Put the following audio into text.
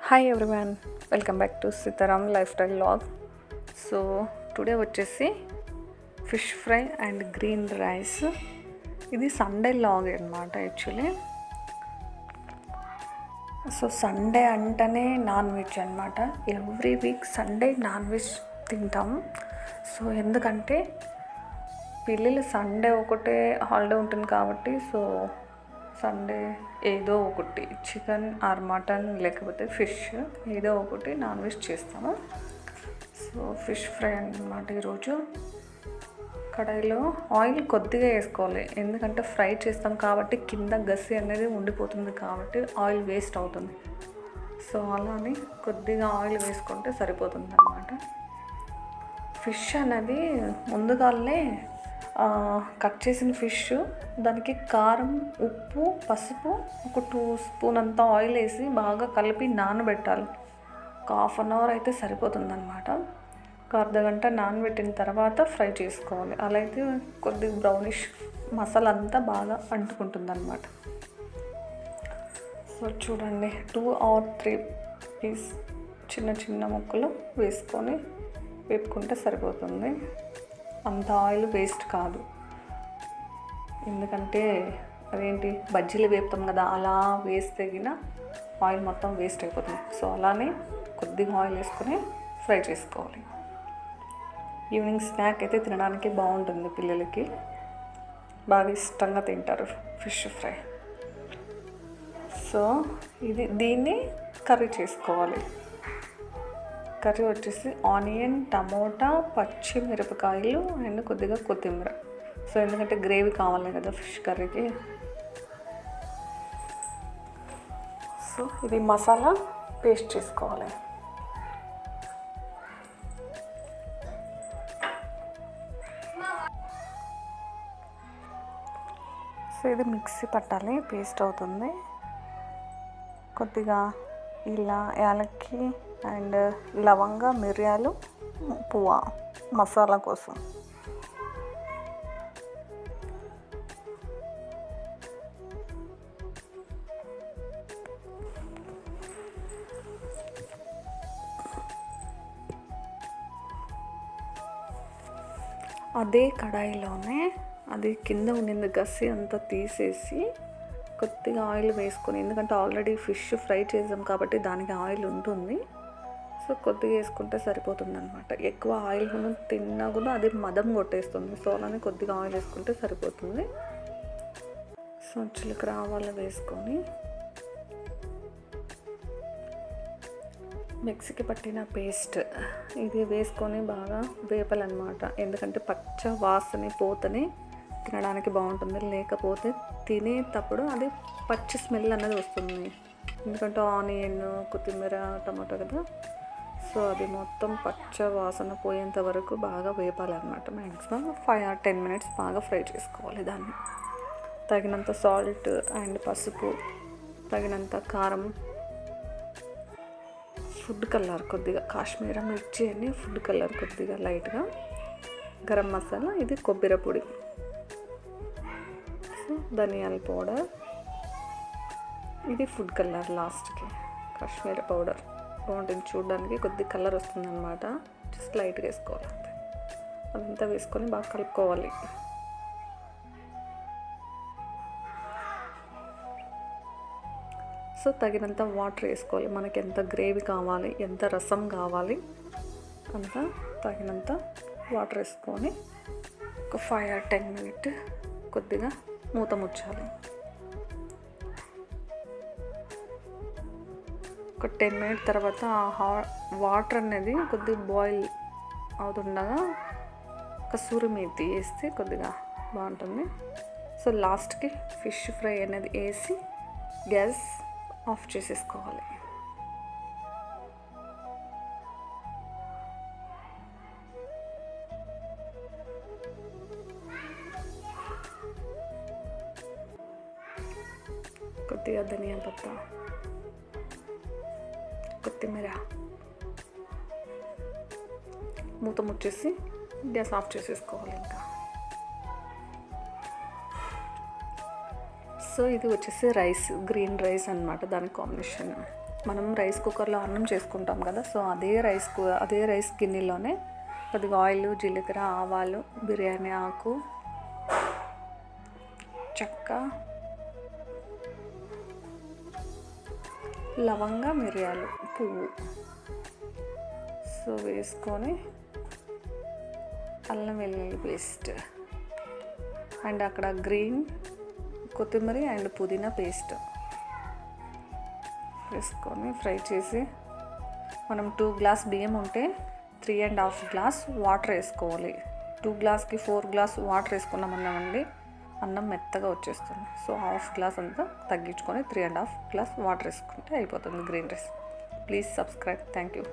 Hi everyone, welcome back to Sitaram life style vlog. So today వచ్చేసి fish fry and green rice. ఇది Sunday vlog అనమాట actually. So Sunday అంటేనే non veg అనమాట. Every week Sunday non veg తింటాం. So ఎందుకంటే పిల్లలు Sunday ఒకటే holiday ఉంటుంది కాబట్టి సో సండే ఏదో ఒకటి చికెన్ ఆర్ మటన్ లేకపోతే ఫిష్ ఏదో ఒకటి నాన్ వెజ్ చేస్తాము. సో ఫిష్ ఫ్రై అన్నమాట. ఈరోజు కడాయిలో ఆయిల్ కొద్దిగా వేసుకోవాలి, ఎందుకంటే ఫ్రై చేస్తాం కాబట్టి కింద గసి అనేది ఉండిపోతుంది కాబట్టి ఆయిల్ వేస్ట్ అవుతుంది. సో అలానే కొద్దిగా ఆయిల్ వేసుకుంటే సరిపోతుంది అన్నమాట. ఫిష్ అనేది ముందుగానే కట్ చేసిన ఫిష్, దానికి కారం, ఉప్పు, పసుపు, ఒక 2 స్పూన్ అంత ఆయిల్ వేసి బాగా కలిపి నానబెట్టాలి. ఒక 1/2 అవర్ అయితే సరిపోతుందన్నమాట. ఒక అర్ధగంట నానబెట్టిన తర్వాత ఫ్రై చేసుకోవాలి. అలా అయితే కొద్దిగా బ్రౌనిష్ మసాలా అంతా బాగా అంటుకుంటుందన్నమాట. సో చూడండి, 2 or 3 పీస్ చిన్న చిన్న ముక్కలు వేసుకొని వేపుకుంటే సరిపోతుంది. అంత ఆయిల్ వేస్ట్ కాదు, ఎందుకంటే అదేంటి బజ్జీలు వేపుతాం కదా, అలా వేస్తే గిన ఆయిల్ మొత్తం వేస్ట్ అయిపోతుంది. సో అలానే కొద్దిగా ఆయిల్ వేసుకొని ఫ్రై చేసుకోవాలి. ఈవినింగ్ స్నాక్ అయితే తినడానికి బాగుంటుంది, పిల్లలకి బాగా ఇష్టంగా తింటారు ఫిష్ ఫ్రై. సో దీన్ని కర్రీ చేసుకోవాలి. కర్రీ వచ్చేసి ఆనియన్, టమోటా, పచ్చిమిరపకాయలు అండ్ కొద్దిగా కొత్తిమీర. సో ఎందుకంటే గ్రేవీ కావాలి కదా ఫిష్ కర్రీకి. సో ఇది మసాలా పేస్ట్ చేసుకోవాలి. సో ఇది మిక్సీ పట్టాలి, పేస్ట్ అవుతుంది. కొద్దిగా ఇలా యాలక్కి అండ్ లవంగ, మిరియాలు, పువ్వ మసాలా కోసం. అదే కడాయిలోనే అది కింద ఉండింది గసి అంతా తీసేసి కొద్దిగా ఆయిల్ వేసుకొని, ఎందుకంటే ఆల్రెడీ ఫిష్ ఫ్రై చేసాం కాబట్టి దానికి ఆయిల్ ఉంటుంది. సో కొద్దిగా వేసుకుంటే సరిపోతుంది అనమాట. ఎక్కువ ఆయిల్ తిన్నా కూడా అది మదం కొట్టేస్తుంది. సో అలానే కొద్దిగా ఆయిల్ వేసుకుంటే సరిపోతుంది. సో జీలకర్ర, ఆవాలు వేసుకొని మిక్సీకి పట్టిన పేస్ట్ ఇది వేసుకొని బాగా వేపాలన్నమాట. ఎందుకంటే పచ్చ వాసన పోతనే తినడానికి బాగుంటుంది, లేకపోతే తినేటప్పుడు అది పచ్చి స్మెల్ అన్నది వస్తుంది. ఎందుకంటే ఆనియన్, కొత్తిమీర, టమాటో కదా. సో అది మొత్తం పచ్చ వాసన పోయేంత వరకు బాగా వేపాలన్నమాట. మ్యాక్సిమం 5 or 10 minutes బాగా ఫ్రై చేసుకోవాలి దాన్ని. తగినంత సాల్ట్ అండ్ పసుపు, తగినంత కారం, ఫుడ్ కలర్ కొద్దిగా, కాశ్మీర మిర్చి అని ఫుడ్ కలర్ కొద్దిగా లైట్గా, గరం మసాలా, ఇది కొబ్బరి పొడి, సో ధనియాల పౌడర్, ఇది ఫుడ్ కలర్ లాస్ట్కి, కాశ్మీర పౌడర్ బాగుంటుంది చూడడానికి, కొద్ది కలర్ వస్తుంది అనమాట. జస్ట్ లైట్గా వేసుకోవాలి అంతే. అదంతా వేసుకొని బాగా కలుపుకోవాలి. సో తగినంత వాటర్ వేసుకోవాలి. మనకి ఎంత గ్రేవీ కావాలి, ఎంత రసం కావాలి అంత తగినంత వాటర్ వేసుకొని ఒక 5 or 10 minutes కొద్దిగా మూత ముచ్చాలి. ఒక 10 minutes తర్వాత వాటర్ అనేది కొద్దిగా బాయిల్ అవుతుండగా కసూరి మేతి వేస్తే కొద్దిగా బాగుంటుంది. సో లాస్ట్కి ఫిష్ ఫ్రై అనేది వేసి గ్యాస్ ఆఫ్ చేసేసుకోవాలి. కొద్దిగా ధనియా పత్తా, కొత్తిమీర, మూత ముచ్చేసి గ్యాస్ ఆఫ్ చేసేసుకోవాలి ఇంకా. సో ఇది వచ్చేసి రైస్, గ్రీన్ రైస్ అన్నమాట, దాని కాంబినేషన్. మనం రైస్ కుక్కర్లో అన్నం చేసుకుంటాం కదా, సో అదే రైస్ గిన్నెలోనే కొద్దిగా ఆయిల్, జీలకర్ర, ఆవాలు, బిర్యానీ ఆకు, చెక్క, లవంగ, మిరియాలు, పువ్వు సో వేసుకొని అల్లం వెల్లుల్లి పేస్ట్ అండ్ అక్కడ గ్రీన్ కొత్తిమీర అండ్ పుదీనా పేస్ట్ వేసుకొని ఫ్రై చేసి, మనం 2 గ్లాస్ బియ్యం ఉంటే 3.5 గ్లాస్ వాటర్ వేసుకోవాలి. 2 గ్లాస్కి 4 గ్లాస్ వాటర్ వేసుకున్నామన్నామండి, అన్నం మెత్తగా వచ్చేస్తుంది. సో 1/2 గ్లాస్ అంతా తగ్గించుకొని 3.5 గ్లాస్ వాటర్ వేసుకుంటే అయిపోతుంది green rice. Please subscribe. Thank you.